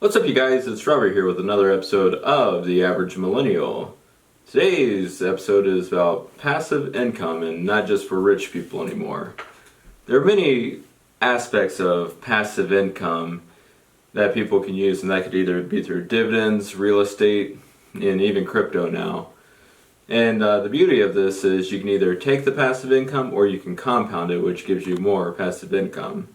What's up, you guys? It's Robert here with another episode of The Average Millennial. Today's episode is about passive income and not just for rich people anymore. There are many aspects of passive income that people can use, and that could either be through dividends, real estate, and even crypto now. And the beauty of this is you can either take the passive income or you can compound it, which gives you more passive income.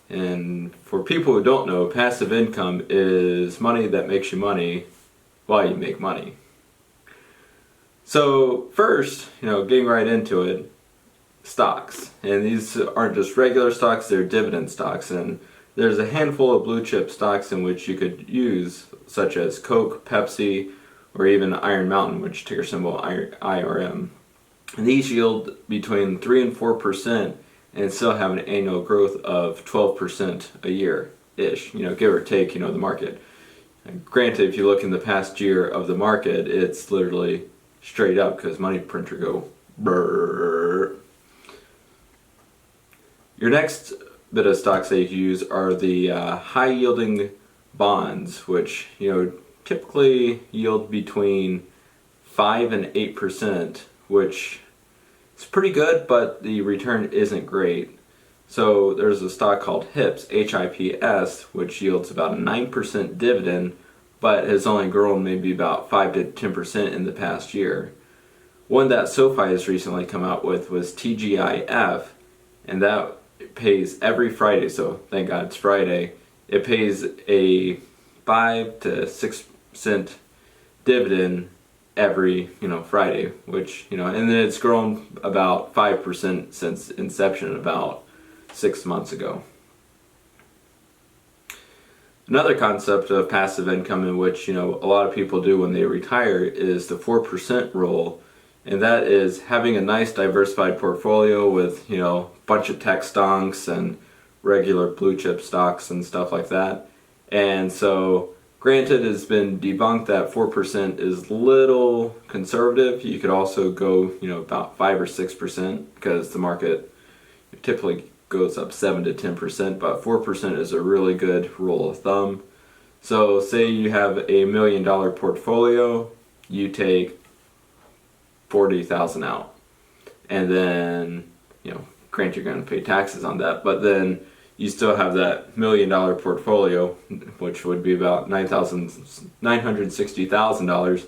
And for people who don't know, passive income is money that makes you money while you make money. So first, getting right into it, stocks. And these aren't just regular stocks, they're dividend stocks. And there's a handful of blue chip stocks in which you could use, such as Coke, Pepsi, or even Iron Mountain, which ticker symbol IRM. And these yield between 3 and 4%. And still have an annual growth of 12% a year-ish, give or take, the market. And granted, if you look in the past year of the market, it's literally straight up because money printer go brrrr. Your next bit of stocks that you can use are the high-yielding bonds, which, typically yield between 5 and 8%, which it's pretty good, but the return isn't great. So there's a stock called HIPS, HIPS, which yields about a 9% dividend, but has only grown maybe about 5 to 10% in the past year. One that SoFi has recently come out with was TGIF, and that pays every Friday, so thank God it's Friday. It pays a 5 to 6 cent dividend every Friday, which and then it's grown about 5% since inception about 6 months ago. Another concept of passive income in which a lot of people do when they retire is the 4% rule, and that is having a nice diversified portfolio with a bunch of tech stocks and regular blue chip stocks and stuff like that. And so granted, it's been debunked that 4% is little conservative. You could also go, about 5 or 6% because the market typically goes up 7 to 10%, but 4% is a really good rule of thumb. So say you have a $1 million portfolio, you take 40,000 out. And then, granted you're going to pay taxes on that, but then you still have that $1 million portfolio, which would be about $960,000,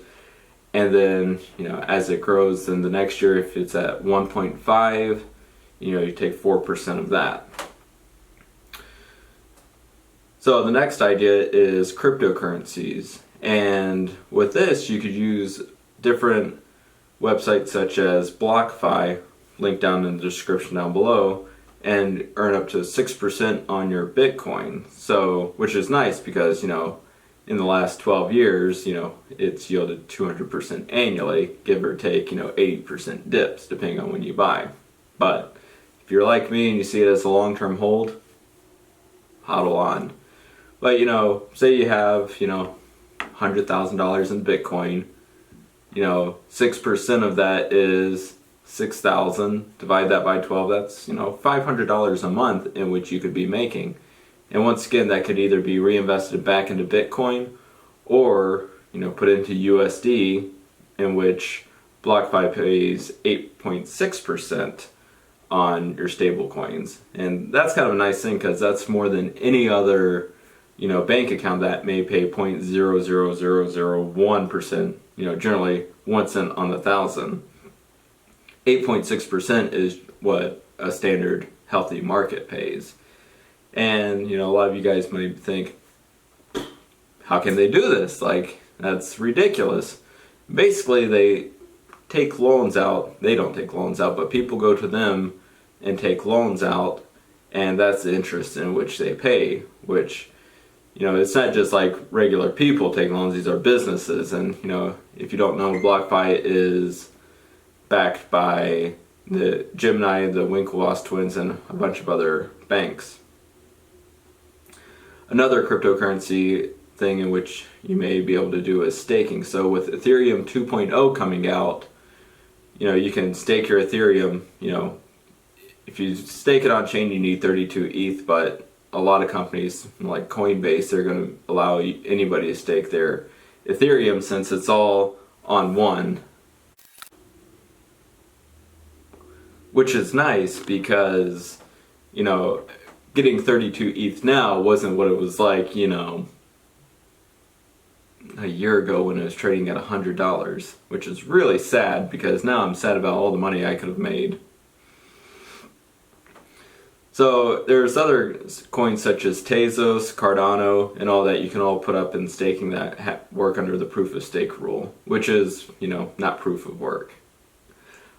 and then as it grows, then the next year, if it's at 1.5, you take 4% of that. So the next idea is cryptocurrencies, and with this, you could use different websites such as Blockfi, linked down in the description down below, and earn up to 6% on your Bitcoin. So, which is nice because, in the last 12 years, it's yielded 200% annually, give or take, 80% dips, depending on when you buy. But if you're like me and you see it as a long-term hold, hodl on. But, say you have, $100,000 in Bitcoin, 6% of that is 6,000, divide that by 12, that's $500 a month in which you could be making. And once again, that could either be reinvested back into Bitcoin or put into USD, in which BlockFi pays 8.6% on your stable coins. And that's kind of a nice thing because that's more than any other bank account that may pay 0.00001%, generally 1 cent on the thousand. 8.6% is what a standard healthy market pays. And a lot of you guys might think, how can they do this? Like, that's ridiculous. Basically, they take loans out. They don't take loans out, but people go to them and take loans out, and that's the interest in which they pay, which it's not just like regular people taking loans, these are businesses. And if you don't know, BlockFi is backed by the Gemini, the Winklevoss twins, and a bunch of other banks. Another cryptocurrency thing in which you may be able to do is staking. So with Ethereum 2.0 coming out, you can stake your Ethereum. If you stake it on chain, you need 32 ETH, but a lot of companies like Coinbase, they're going to allow anybody to stake their Ethereum since it's all on one. Which is nice because, you know, getting 32 ETH now wasn't what it was like, you know, a year ago when it was trading at $100, which is really sad because now I'm sad about all the money I could have made. So there's other coins such as Tezos, Cardano, and all that you can all put up in staking that work under the proof of stake rule, which is, you know, not proof of work.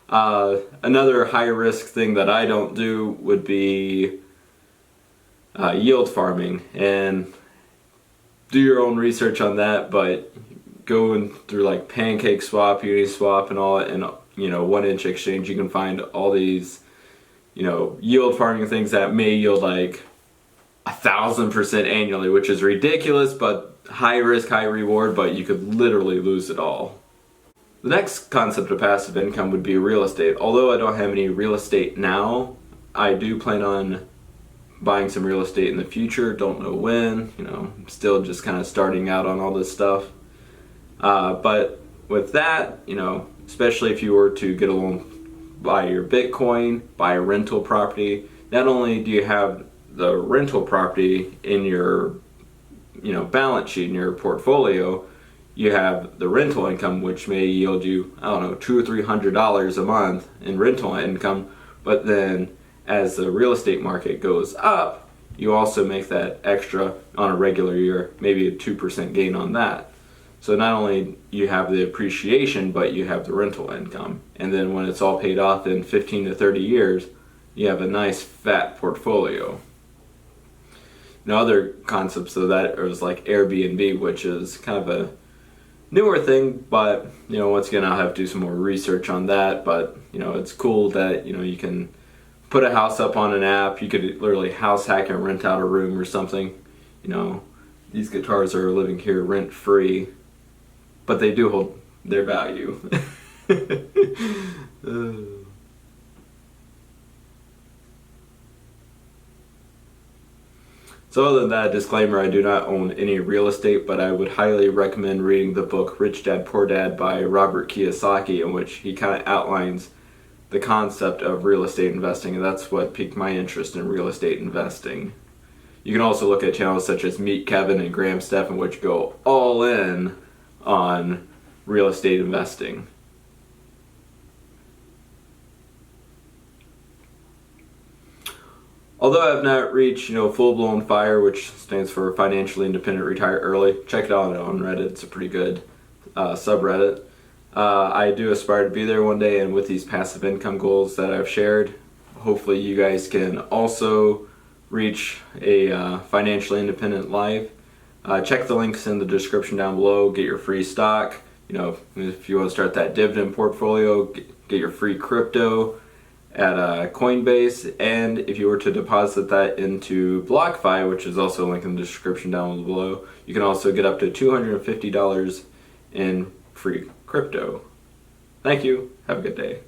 Another high risk thing that I don't do would be yield farming, and do your own research on that, but going through like PancakeSwap, Uniswap, and all, and you know, 1inch exchange, you can find all these, you know, yield farming things that may yield like 1,000% annually, which is ridiculous, but high risk, high reward, but you could literally lose it all. The next concept of passive income would be real estate. Although I don't have any real estate now, I do plan on buying some real estate in the future. Don't know when, you know, I'm still just kind of starting out on all this stuff. But with that, you know, especially if you were to get a loan, buy your Bitcoin, buy a rental property, not only do you have the rental property in your, you know, balance sheet in your portfolio, you have the rental income, which may yield you, I don't know, $200 or $300 a month in rental income. But then as the real estate market goes up, you also make that extra on a regular year, maybe a 2% gain on that. So not only you have the appreciation, but you have the rental income. And then when it's all paid off in 15 to 30 years, you have a nice fat portfolio. Now other concepts of that is like Airbnb, which is kind of a newer thing, but you know, once again, I'll have to do some more research on that. But you know, it's cool that, you know, you can put a house up on an app. You could literally house hack and rent out a room or something. You know, these guitars are living here rent free, but they do hold their value. So other than that, disclaimer, I do not own any real estate, but I would highly recommend reading the book Rich Dad Poor Dad by Robert Kiyosaki, in which he kind of outlines the concept of real estate investing, and that's what piqued my interest in real estate investing. You can also look at channels such as Meet Kevin and Graham Stephan, which go all in on real estate investing. Although I have not reached, you know, full-blown FIRE, which stands for Financially Independent Retire Early, check it out on Reddit. It's a pretty good subreddit. I do aspire to be there one day, and with these passive income goals that I've shared, hopefully you guys can also reach a financially independent life. Check the links in the description down below. Get your free stock. You know, if you want to start that dividend portfolio, get your free crypto at Coinbase, and if you were to deposit that into Blockfi, which is also a link in the description down below, you can also get up to $250 in free crypto. Thank you. Have a good day.